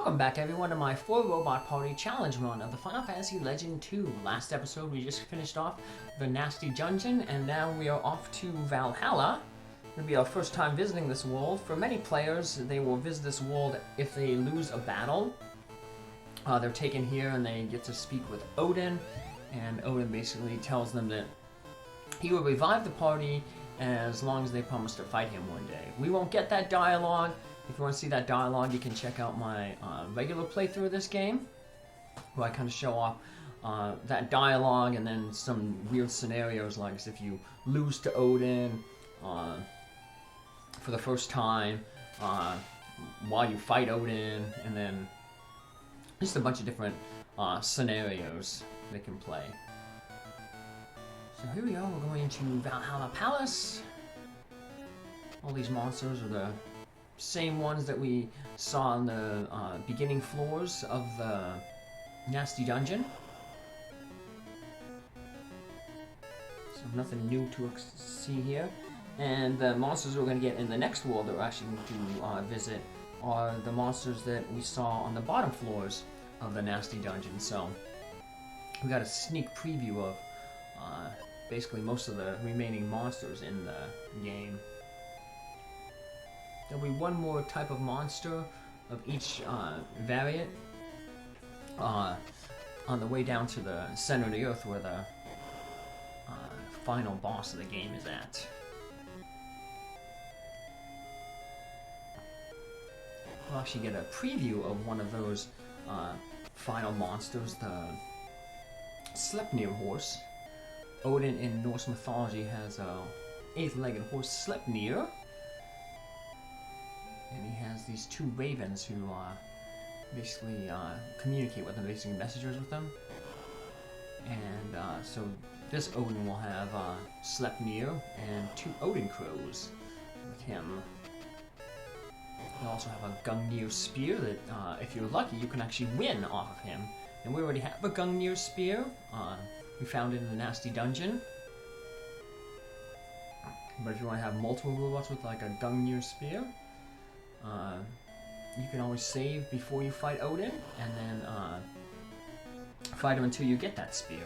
Welcome back everyone to my 4-robot party challenge run of the Final Fantasy Legend 2. Last episode we just finished off the Nasty Dungeon and now we are off to Valhalla. It'll be our first time visiting this world. For many players, they will visit this world if they lose a battle. They're taken here and they get to speak with Odin, and Odin basically tells them that he will revive the party as long as they promise to fight him one day. We won't get that dialogue. If you want to see that dialogue, you can check out my regular playthrough of this game, where I kind of show off that dialogue and then some weird scenarios, like if you lose to Odin for the first time, while you fight Odin, and then just a bunch of different scenarios they can play. So here we are, we're going to Valhalla Palace. All these monsters are the same ones that we saw on the beginning floors of the Nasty Dungeon. So nothing new to see here. And the monsters we're going to get in the next world that we're actually going to visit are the monsters that we saw on the bottom floors of the Nasty Dungeon. So we got a sneak preview of basically most of the remaining monsters in the game. There'll be one more type of monster of each variant on the way down to the center of the earth where the final boss of the game is at. We'll actually get a preview of one of those final monsters, the Sleipnir horse. Odin in Norse mythology has a 8-legged horse, Sleipnir. And he has these two ravens who basically communicate with them, basically messengers with them. And so this Odin will have Sleipnir and 2 Odin crows with him. He'll also have a Gungnir spear that, if you're lucky, you can actually win off of him. And we already have a Gungnir spear. We found it in the Nasty Dungeon. But if you want to have multiple robots with like a Gungnir spear, you can always save before you fight Odin, and then fight him until you get that spear.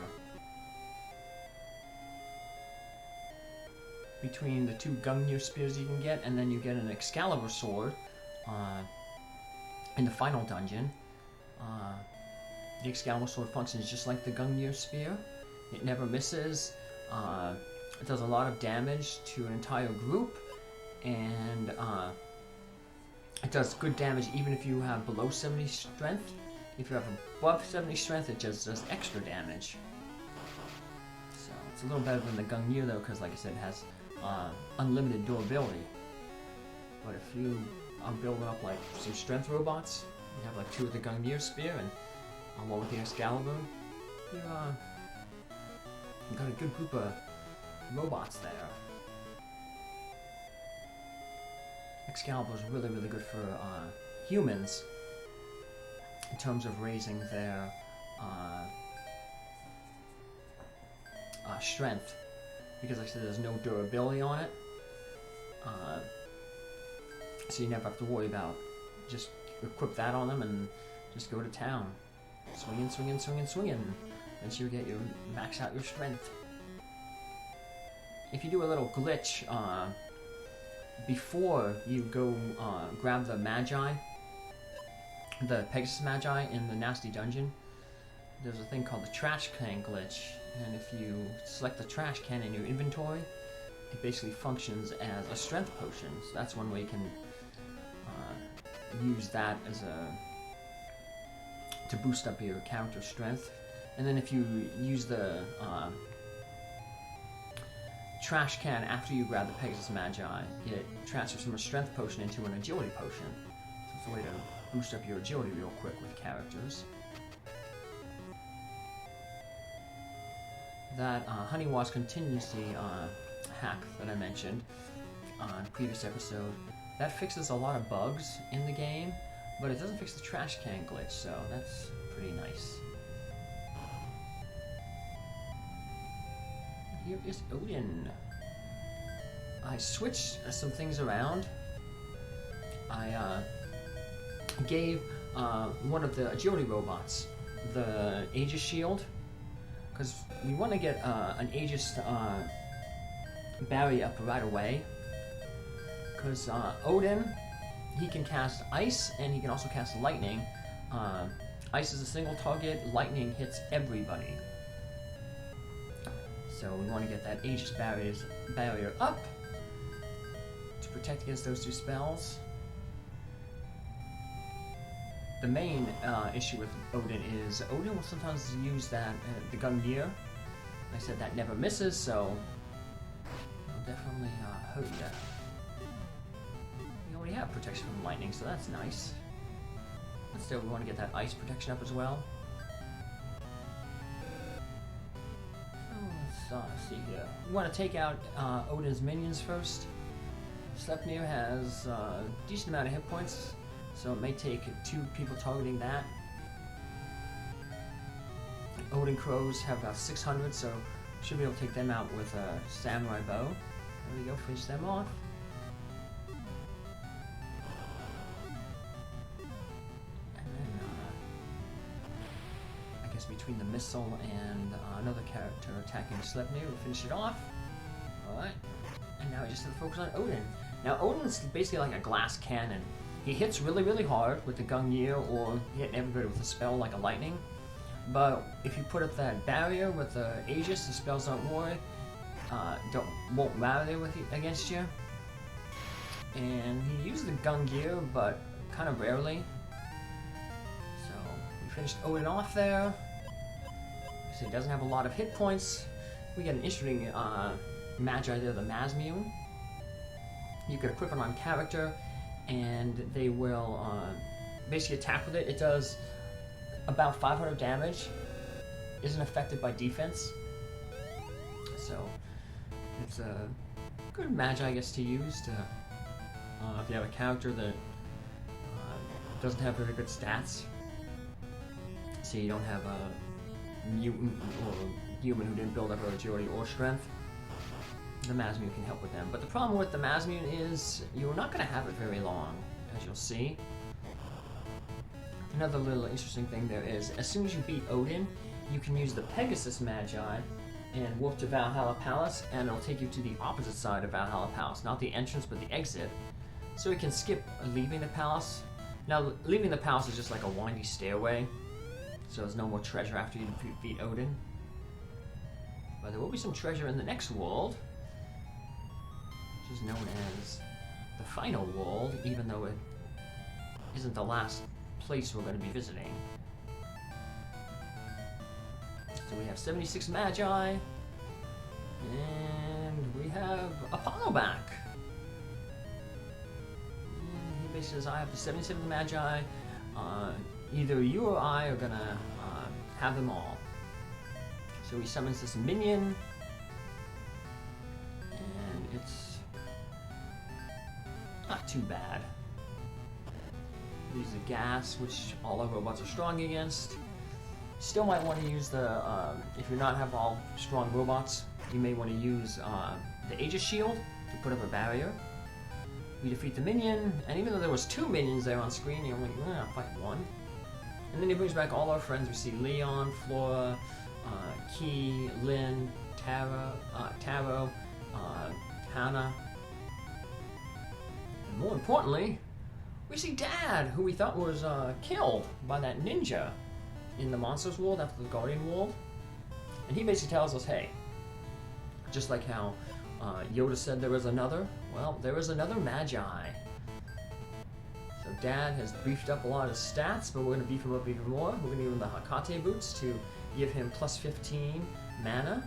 Between the 2 Gungnir spears you can get, and then you get an Excalibur sword in the final dungeon. The Excalibur sword functions just like the Gungnir spear. It never misses. It does a lot of damage to an entire group, and it does good damage even if you have below 70 strength. If you have above 70 strength, it just does extra damage. So it's a little better than the Gungnir though, because like I said, it has unlimited durability. But if you are building up like some strength robots, you have like 2 with the Gungnir spear and 1 with the Excalibur, you've got a good group of robots there. Excalibur is really, really good for humans in terms of raising their strength, because like I said, there's no durability on it, so you never have to worry about, just equip that on them and just go to town, swinging, swinging, swinging, swinging, until you get your max out your strength. If you do a little glitch before you go grab the magi, the Pegasus magi in the Nasty Dungeon, there's a thing called the trash can glitch, and if you select the trash can in your inventory, it basically functions as a strength potion. So that's one way you can use that as to boost up your character's strength. And then if you use the trash can after you grab the Pegasus Magi, it transfers from a strength potion into an agility potion. So it's a way to boost up your agility real quick with characters. That Honey Wasp contingency hack that I mentioned on a previous episode, that fixes a lot of bugs in the game, but it doesn't fix the trash can glitch, so that's pretty nice. Here is Odin. I switched some things around. I gave one of the agility robots, the Aegis shield, because we want to get an Aegis barrier up right away. Because Odin, he can cast ice and he can also cast lightning. Ice is a single target, lightning hits everybody. So we want to get that Aegis barrier up to protect against those two spells. The main issue with Odin is Odin will sometimes use that the gun gear. Like I said, that never misses, so it'll definitely hurt you. We already have protection from lightning, so that's nice. But still, we want to get that ice protection up as well. Let's see here. We want to take out Odin's minions first. Sleipnir has a decent amount of hit points, so it may take 2 people targeting that. Odin crows have about 600, so should be able to take them out with a samurai bow. There we go, finish them off. Between the missile and another character attacking Sleipnir, we'll finish it off. Alright. And now we just have to focus on Odin. Now Odin's basically like a glass cannon. He hits really, really hard with the Gungnir or hitting everybody with a spell like a lightning. But if you put up that barrier with the Aegis, the spells don't work, won't matter against you. And he uses the Gungnir, but kind of rarely. So we finished Odin off there. So he doesn't have a lot of hit points. We get an interesting magi there, the Masmune. You can equip it on character, and they will basically attack with it. It does about 500 damage. Isn't affected by defense. So it's a good magi, I guess, to use to if you have a character that doesn't have very good stats. So you don't have a mutant or human who didn't build up agility or strength, the Masmune can help with them. But the problem with the Masmune is you're not going to have it very long, as you'll see. Another little interesting thing there is, as soon as you beat Odin, you can use the Pegasus Magi and warp to Valhalla Palace, and it'll take you to the opposite side of Valhalla Palace. Not the entrance, but the exit. So you can skip leaving the palace. Now, leaving the palace is just like a windy stairway. So there's no more treasure after you defeat Odin. But there will be some treasure in the next world, which is known as the final world, even though it isn't the last place we're going to be visiting. So we have 76 Magi, and we have Apollo back. And he basically says, I have the 77 Magi. Either you or I are gonna have them all. So he summons this minion, and it's not too bad. Use the gas, which all our robots are strong against. Still might want to use the, if you're not have all strong robots, you may want to use the Aegis shield to put up a barrier. We defeat the minion, and even though there was 2 minions there on screen, you're like, fight one. And then he brings back all our friends. We see Leon, Flora, Key, Lynn, Taro, Hannah. And more importantly, we see Dad, who we thought was killed by that ninja in the Monsters world after the Guardian world. And he basically tells us, hey, just like how Yoda said there was another, well, there is another Magi. So Dad has beefed up a lot of stats, but we're going to beef him up even more. We're going to give him the Hakate boots to give him plus 15 mana.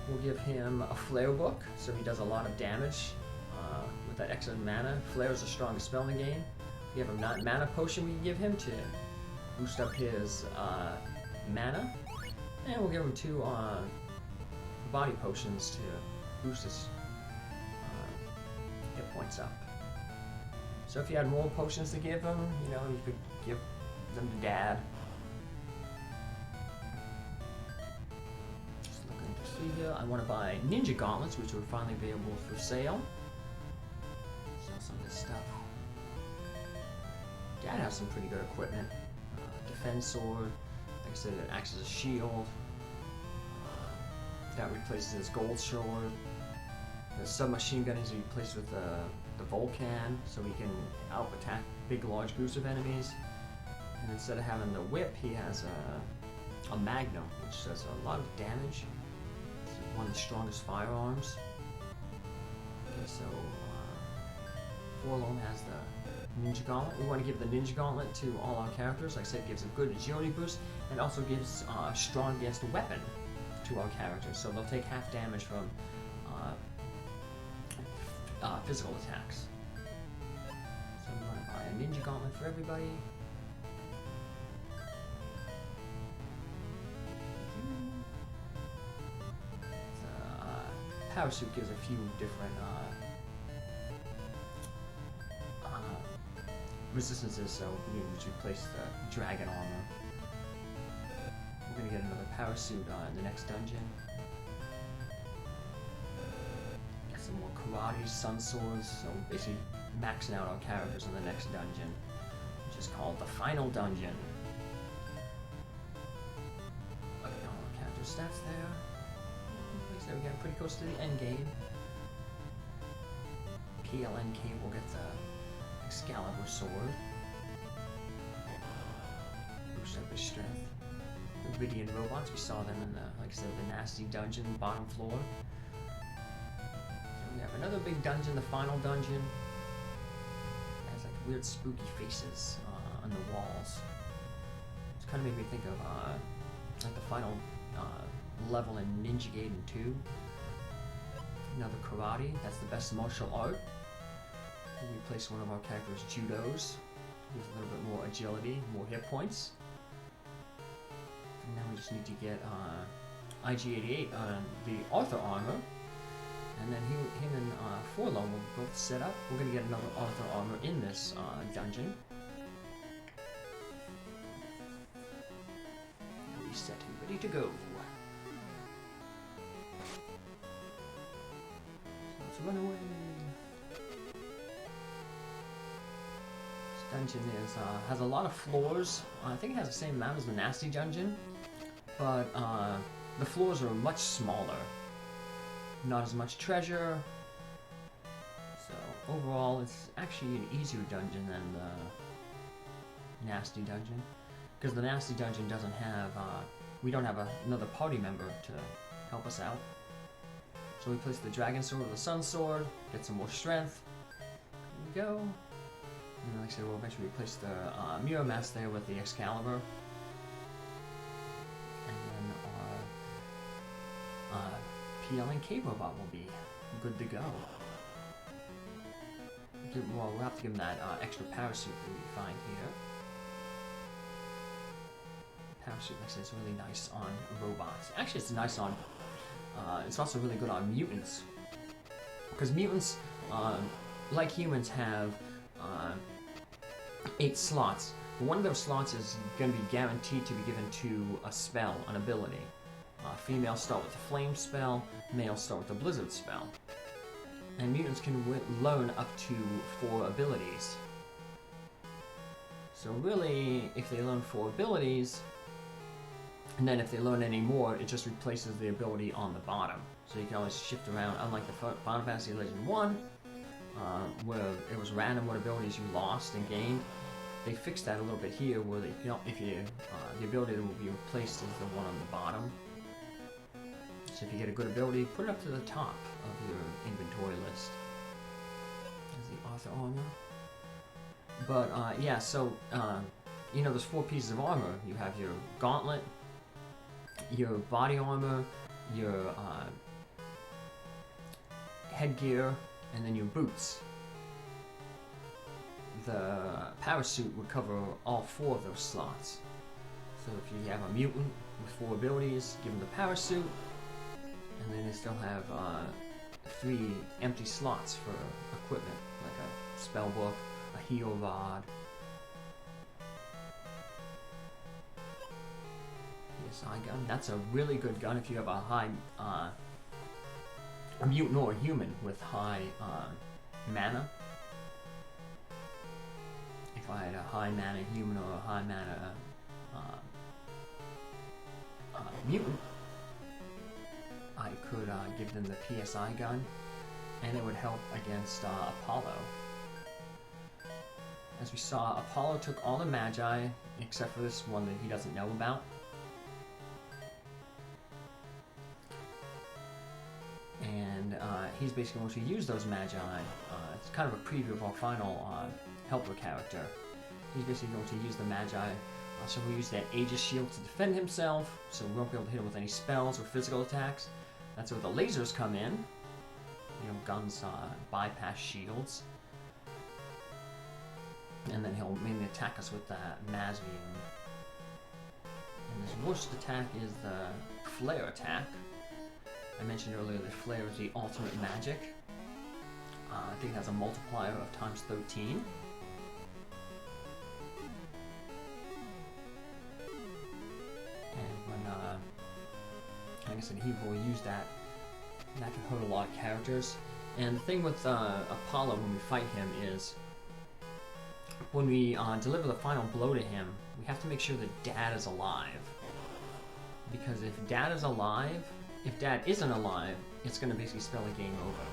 We'll give him a Flare book, so he does a lot of damage with that extra mana. Flare is the strongest spell in the game. We have a mana potion we can give him to boost up his mana. And we'll give him 2 body potions to boost his hit points up. So if you had more potions to give him, you know, you could give them to Dad. Just looking to see here. I want to buy Ninja Gauntlets, which will finally be available for sale. Sell some of this stuff. that has some pretty good equipment. Defense sword, like I said, it acts as a shield. That replaces his gold sword. The submachine gun is replaced with the Vulcan, so he can out-attack big, large groups of enemies. And instead of having the whip, he has a Magnum, which does a lot of damage. It's one of the strongest firearms. Okay, so Forlorn has the Ninja Gauntlet. We want to give the Ninja Gauntlet to all our characters. Like I said, it gives a good agility boost, and also gives strong against a weapon to our characters. So they'll take half damage from physical attacks. So we want to buy a Ninja Gauntlet for everybody. Parachute gives a few different resistances, so we can replace the dragon armor. We're gonna get another parachute in the next dungeon. Get some more karate, sun swords, so basically maxing out our characters in the next dungeon, which is called the final dungeon. Okay, all our character stats there. So we're getting pretty close to the end game. PLNK will get the Excalibur sword. Boost up his strength. Obsidian robots, we saw them in the, like I said, the nasty dungeon, bottom floor. So we have another big dungeon, the final dungeon. It has like weird spooky faces on the walls. It's kind of made me think of like the final level in Ninja Gaiden 2. Another karate, that's the best martial art. We replace one of our characters' judos. Gives a little bit more agility, more hit points. And now we just need to get IG-88 on the Arthur armor. And then him and Forlorn will both set up. We're going to get another Arthur armor in this dungeon. Reset and ready to go. Run away. This dungeon has a lot of floors. I think it has the same amount as the Nasty Dungeon, but the floors are much smaller. Not as much treasure. So overall, it's actually an easier dungeon than the Nasty Dungeon, because the Nasty Dungeon doesn't have. We don't have another party member to help us out. So we place the Dragon Sword with the Sun Sword, get some more strength. Here we go. And like I said, we'll eventually replace the Mirror Mask there with the Excalibur. And then our PLNK robot will be good to go. Well, we'll have to give him that extra parachute that we find here. Parachute, like I said, is really nice on robots. Actually, it's nice on it's also really good on mutants, because mutants, like humans, have 8 slots. But one of those slots is going to be guaranteed to be given to a spell, an ability. Females start with a flame spell, males start with a blizzard spell. And mutants can learn up to 4 abilities. So really, if they learn 4 abilities, and then if they learn any more, it just replaces the ability on the bottom. So you can always shift around, unlike the Final Fantasy Legend 1, where it was random what abilities you lost and gained. They fixed that a little bit here, where they, if you, the ability that will be replaced is the one on the bottom. So if you get a good ability, put it up to the top of your inventory list. There's the Arthur armor. But yeah, so you know, there's 4 pieces of armor. You have your gauntlet, your body armor, your headgear, and then your boots. The parachute would cover all 4 of those slots. So if you have a mutant with 4 abilities, give them the parachute, and then they still have 3 empty slots for equipment, like a spell book, a heal rod. PSI gun. That's a really good gun if you have a high, a mutant or a human with high mana. If if I had a high mana human or a high mana mutant, I could give them the PSI gun, and it would help against Apollo. As we saw, Apollo took all the magi, except for this one that he doesn't know about. And he's basically going to use those magi. It's kind of a preview of our final helper character. He's basically going to use the magi. So he'll use that Aegis shield to defend himself, so we won't be able to hit him with any spells or physical attacks. That's where the lasers come in. You know, guns bypass shields. And then he'll mainly attack us with that Magi. And his worst attack is the Flare attack. I mentioned earlier that Flare is the ultimate magic. I think it has a multiplier of times 13. Like I said, he will use that. And that can hurt a lot of characters. And the thing with Apollo when we fight him is, when we deliver the final blow to him, we have to make sure that Dad is alive. Because if Dad is alive, if Dad isn't alive, it's going to basically spell a game over.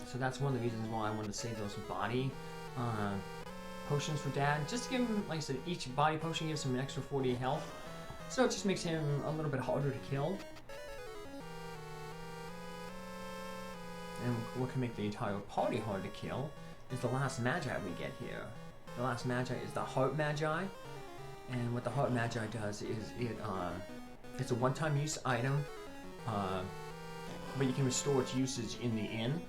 So that's one of the reasons why I wanted to save those body potions for Dad. Just to give him, like I said, each body potion gives him an extra 40 health. So it just makes him a little bit harder to kill. And what can make the entire party hard to kill is the last magi we get here. The last magi is the heart magi. And what the heart magi does is it's a one-time use item, but you can restore its usage in the inn.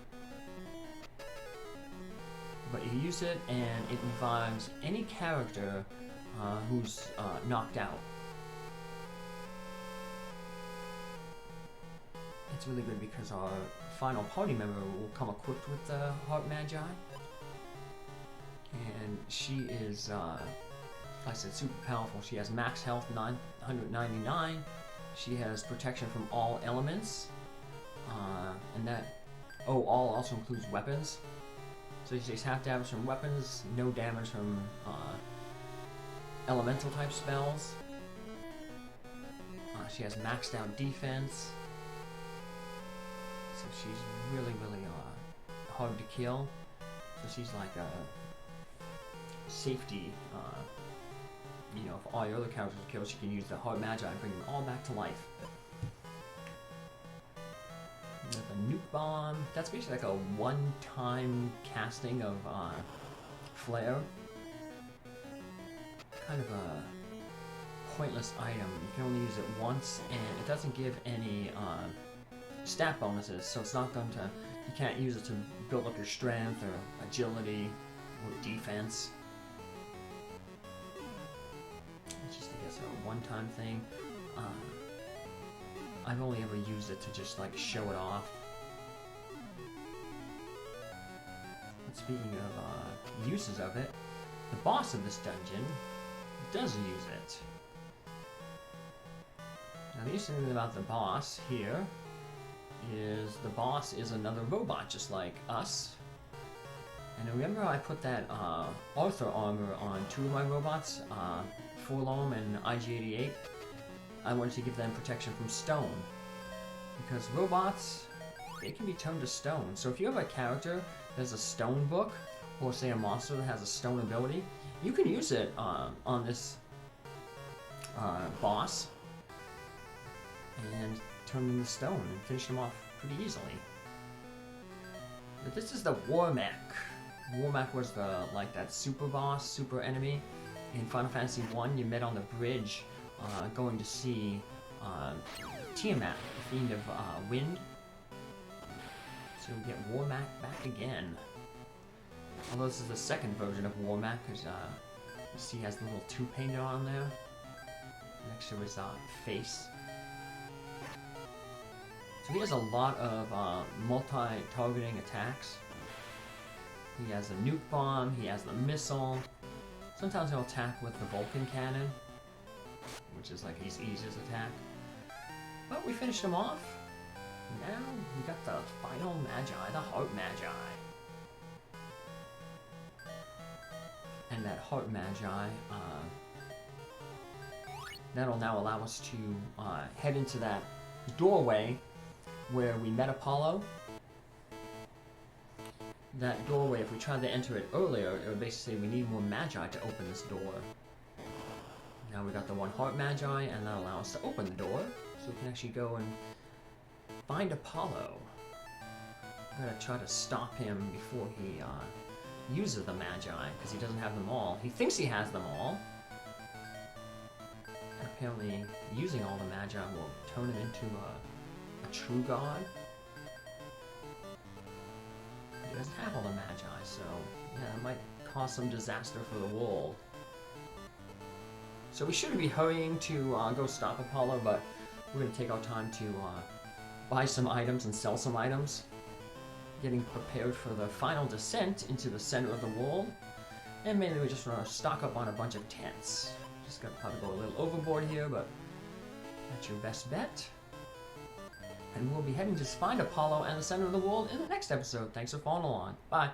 But you use it and it revives any character who's knocked out. It's really good because our final party member will come equipped with the Heart Magi. And she is, like I said, super powerful. She has max health 999. She has protection from all elements. And that, all also includes weapons. So she takes half damage from weapons, no damage from elemental type spells. She has maxed out defense. So she's really hard to kill. So she's like a safety, you know, if all your other characters are killed, she can use the Heart Magi and bring them all back to life. With a nuke bomb, that's basically like a one-time casting of Flare. Kind of a pointless item. You can only use it once, and it doesn't give any stat bonuses, so it's not going to, you can't use it to build up your strength or agility or defense. It's just, I guess, a one-time thing. I've only ever used it to just like show it off. But speaking of uses of it, the boss of this dungeon does use it. Now the interesting thing about the boss here is the boss is another robot just like us. And remember I put that Arthur armor on two of my robots, Forlorn and IG-88. I wanted to give them protection from stone. Because robots, they can be turned to stone. So if you have a character that has a stone book, or say a monster that has a stone ability, you can use it on this boss and turn them to stone and finish them off pretty easily. But this is the Warmech. Warmech was the that super boss, super enemy in Final Fantasy 1. You met on the bridge going to see Tiamat, the Fiend of Wind. So we get Warmech back again. Although this is the second version of Warmech, because you see he has the little 2 painted on there next to his face. So he has a lot of multi-targeting attacks. He has a nuke bomb, he has the missile. Sometimes he'll attack with the Vulcan cannon, which is like his easiest attack. But we finished him off. Now we got the final Magi, the Heart Magi. that heart magi. That'll now allow us to head into that doorway where we met Apollo. That doorway, if we tried to enter it earlier, it would basically say we need more magi to open this door. Now we got the one heart magi, and that'll allow us to open the door, so we can actually go and find Apollo. I'm gonna try to stop him before he uses the magi, because he doesn't have them all. He thinks he has them all. And apparently, using all the magi will turn him into a true god. He doesn't have all the magi, so yeah, it might cause some disaster for the world. So we shouldn't be hurrying to go stop Apollo, but we're going to take our time to buy some items and sell some items. Getting prepared for the final descent into the center of the world. And mainly we just want to stock up on a bunch of tents. Just going to probably go a little overboard here, but that's your best bet. And we'll be heading to find Apollo and the center of the world in the next episode. Thanks for following along. Bye.